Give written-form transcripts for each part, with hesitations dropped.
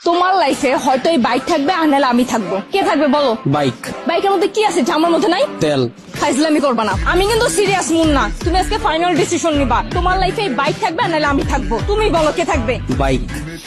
তোমার লাইফে হয়তো এই বাইক থাকবে আর নাহলে আমি থাকবো। কে থাকবে বলো? বাইক। বাইকের মধ্যে কি আছে জামার মধ্যে নাই? তেল। ফাইজলামি করবা না, আমি কিন্তু সিরিয়াস মুন না। তুমি আজকে ফাইনাল ডিসিশন নিবা, তোমার লাইফে এই বাইক থাকবে আর নাহলে আমি থাকবো। তুমি বলো কে থাকবে? বাইক।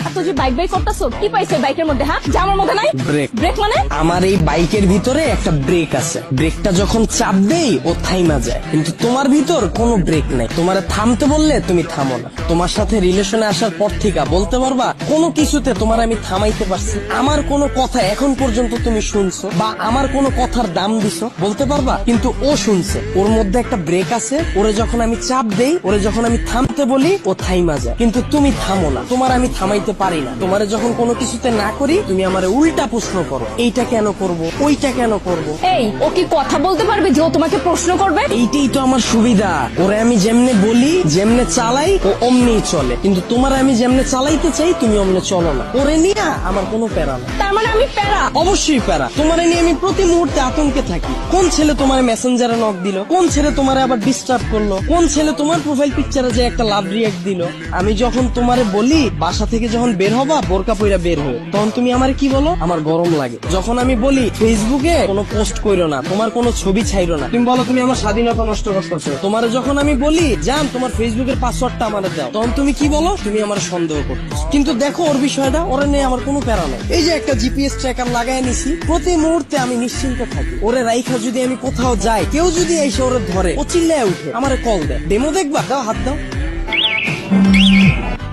এত যে বাইক বাইক করতেছো, কি পাইছো বাইকের মধ্যে? হ্যাঁ, জামার মধ্যে নাই ব্রেক। ব্রেক মানে? আমার এই বাইকের ভিতরে একটা ব্রেক আছে, ব্রেকটা যখন চাপ দেই ও থাইমা যায়, কিন্তু তোমার ভিতর কোনো ব্রেক নাই। তোমার থামতে বললে তুমি থামো না। তোমার সাথে রিলেশনে আসার পর থেকে বলতে পারবা কোনো কিছুতে তোমার আমি থামাইতে পারছি? আমার কোনো কথা এখন পর্যন্ত তুমি শুনছো বা আমার কোনো কথার দাম দিছো বলতে পারবা? কিন্তু ও শুনছে, ওর মধ্যে একটা ব্রেক আছে। ওরে যখন আমি চাপ দেই, ওরে যখন আমি থামতে বলি, ও থাইমা যায়, কিন্তু তুমি থামো না। তোমার আমি থামাইতে পারি না। তোমারে যখন কোনো কিছুতে না করি, তুমি আমারে উল্টা প্রশ্ন করো, এইটা কেন করব, ওইটা কেন করব। এই, ও কি কথা বলতে পারবে যে ও তোমাকে প্রশ্ন করবে? এইটাই তো আমার সুবিধা। ওরে আমি যেমনে বলি, যেমনে চালাই, ও অমনি চলে। কিন্তু তোমার আমি যেমনে চালাইতে চাই, তুমি অমনে চলো না। ওরে নিয়ে আমার কোনো প্যারা না। তার মানে আমি প্যারা? অবশ্যই প্যারা। তোমারে নিয়ে আমি প্রতি মুহূর্তে আতঙ্কে থাকি। কোন ছেলে তোমার মেসেঞ্জারে নক দিল, কোন ছেলে তোমারে আবার ডিস্টার্ব করলো, কোন ছেলে তোমার প্রোফাইল পিকচারে যে একটা লাভ রিয়াক্ট দিল। আমি যখন তোমারে বলি বাসা থেকে যখন বের হবা বোরকা পইরা বের হয়ে, তখন তুমি আমারে কি বলো? আমার গরম লাগে। যখন আমি বলি ফেসবুকে কোনো পোস্ট কইরো না, তোমার কোনো ছবি ছাইরো না, তুমি বলো তুমি আমার স্বাধীনতা নষ্ট করতেছো। তোমার যখন আমি বলি জান তোমার ফেসবুকের পাসওয়ার্ডটা আমারে দাও, তখন তুমি কি বলো? তুমি আমার সন্দেহ করতেছো। কিন্তু দেখো ওর বিষয়টা, ওরে নিয়ে আমার কোনো প্যারা নাই। এই যে একটা জিপিএস ট্র্যাকার লাগাই নিছি, প্রতি মুহূর্তে আমি নিশ্চিন্তে থাকি। ওরে রাইখা যদি আমি কোথাও যাই, কেউ যদি এসে ওরে ধরে, ও চিল্লায় উঠে আমারে কল দেয়, ডেমো দেখবা, দাও হাত দাও।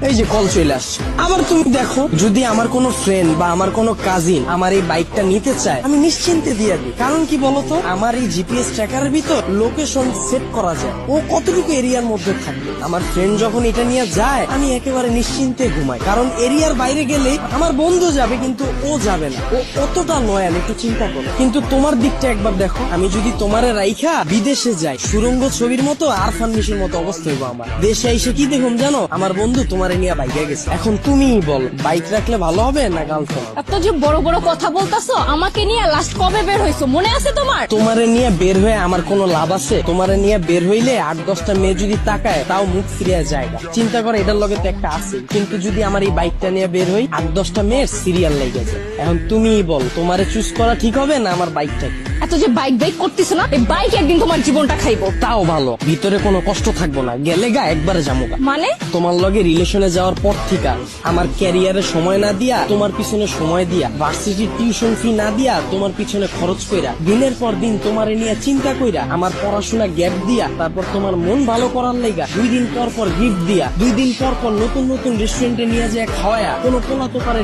এই যে কল চলে আসছে। আবার তুমি দেখো, যদি আমার কোনো ফ্রেন্ড বা আমার কোনো কাজিন আমার এই বাইকটা নিতে চায়, আমি নিশ্চিন্তে দিয়ে দিই। কারণ কি বলতো, আমার এই জিপিএস ট্র্যাকারের ভিতর লোকেশন সেট করা যায়, ও কতটুকু এরিয়ার মধ্যে থাকবে। আমার ফ্রেন্ড যখন এটা নিয়ে যায়, আমি একেবারে নিশ্চিন্তে ঘুমাই। কারণ এরিয়ার বাইরে গেলে আমার বন্ধু যাবে, কিন্তু ও যাবে না। ও অতটা লয়াল, একটু চিন্তা করো। কিন্তু তোমার দিকটা একবার দেখো, আমি যদি তোমারে রাইখা বিদেশে যাই, সুরঙ্গ ছবির মতো আর ফার্নিশের মতো অবস্থা হইব আমার। দেশে এসে কি দেখুন জানো? আমার বন্ধু তোমারে নিয়ে বাইকে গেছে। এখন তুমি বল, বাইক রাখলে ভালো হবে না গার্লফ্রেন্ড? এত যে বড় বড় কথা বলতাছো, আমাকে নিয়ে লাস্ট কবে বের হইছো মনে আছে তোমার? তোমারে নিয়ে বের হয়ে আমার কোনো লাভ আছে? তোমারে নিয়ে বের হইলে 8-10টা মেয়ে যদি তাকায়, তাও মুখ ফিরিয়ে জায়গা। চিন্তা করে, এটার লগে তো একটা আছে। কিন্তু যদি আমার এই বাইকটা নিয়ে বের হই, 8-10টা মেয়ের সিরিয়াল লেগে যায়। এখন তুমি বল, তোমারে চুজ করা ঠিক হবে না আমার বাইকটা? এত যে বাইক বাইক করতেছো না, এই বাইক একদিন তোমার জীবনটা খাইবো। তাও ভালো, ভিতরে কোনো কষ্ট থাকবো না, গেলে গা একবারে জামুগা। মানে? তোমার লগে রিলেশনে যাওয়ার পর থেকে আমার ক্যারিয়ারে সময় না দিয়া, তোমার পিছনে সময় দিয়া, ভার্সিটির টিউশন ফি না দিয়া, তোমার পিছনে খরচ কইরা, দিনের পর দিন তোমারে নিয়ে চিন্তা কইরা, আমার পড়াশোনা গ্যাপ দিয়া, তারপর তোমার মন ভালো করার লাইগা 2 দিন পর পর গিফট দিয়া, 2 দিন পর পর নতুন নতুন রেস্টুরেন্টে নিয়ে যায় খাওয়ায়া, কোনো পোলা তো পারে